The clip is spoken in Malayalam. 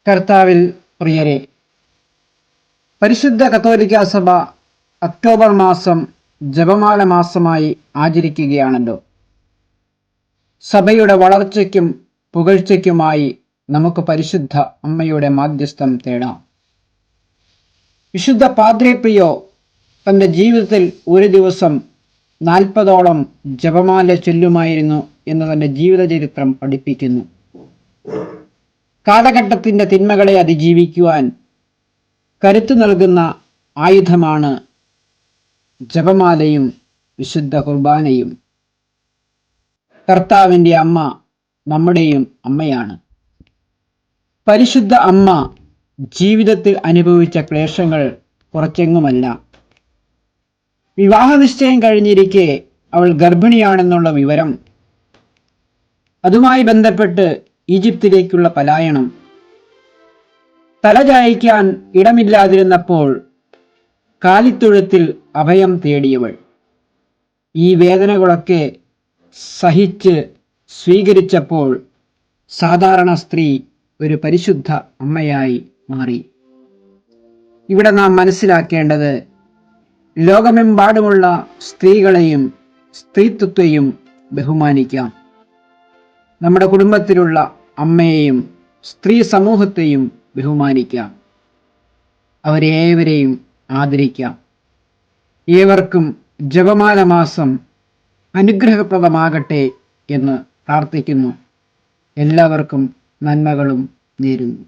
കർത്താവിൽ പ്രിയരെ, പരിശുദ്ധ കത്തോലിക്കാ സഭ ഒക്ടോബർ മാസം ജപമാല മാസമായി ആചരിക്കുകയാണല്ലോ. സഭയുടെ വളർച്ചയ്ക്കും പുകഴ്ചയ്ക്കുമായി നമുക്ക് പരിശുദ്ധ അമ്മയുടെ മാധ്യസ്ഥം തേടാം. വിശുദ്ധ പാദ്രി പിയോ തൻ്റെ ജീവിതത്തിൽ ഒരു ദിവസം 40ഓളം ജപമാല ചൊല്ലുമായിരുന്നു എന്ന് തൻ്റെ ജീവിതചരിത്രം പഠിപ്പിക്കുന്നു. കാലഘട്ടത്തിൻ്റെ തിന്മകളെ അതിജീവിക്കുവാൻ കരുത്തു നൽകുന്ന ആയുധമാണ് ജപമാലയും വിശുദ്ധ കുർബാനയും. കർത്താവിൻ്റെ അമ്മ നമ്മുടെയും അമ്മയാണ്. പരിശുദ്ധ അമ്മ ജീവിതത്തിൽ അനുഭവിച്ച ക്ലേശങ്ങൾ കുറച്ചെങ്ങുമല്ല. വിവാഹ നിശ്ചയം കഴിഞ്ഞിരിക്കെ അവൾ ഗർഭിണിയാണെന്നുള്ള വിവരം, അതുമായി ബന്ധപ്പെട്ട് ഈജിപ്തിലേക്കുള്ള പലായനം, തലചായ്ക്കാൻ ഇടമില്ലാതിരുന്നപ്പോൾ കാലിത്തൊഴുത്തിൽ അഭയം തേടിയവൾ, ഈ വേദനകളൊക്കെ സഹിച്ച് സ്വീകരിച്ചപ്പോൾ സാധാരണ സ്ത്രീ ഒരു പരിശുദ്ധ അമ്മയായി മാറി. ഇവിടെ നാം മനസ്സിലാക്കേണ്ടത്, ലോകമെമ്പാടുമുള്ള സ്ത്രീകളെയും സ്ത്രീത്വത്തെയും ബഹുമാനിക്കാം. നമ്മുടെ കുടുംബത്തിലുള്ള അമ്മയെയും സ്ത്രീ സമൂഹത്തെയും ബഹുമാനിക്കാം. അവരേവരെയും ആദരിക്കാം. ഏവർക്കും ജപമാല മാസം അനുഗ്രഹപ്രദമാകട്ടെ എന്ന് പ്രാർത്ഥിക്കുന്നു. എല്ലാവർക്കും നന്മകളും നേരുന്നു.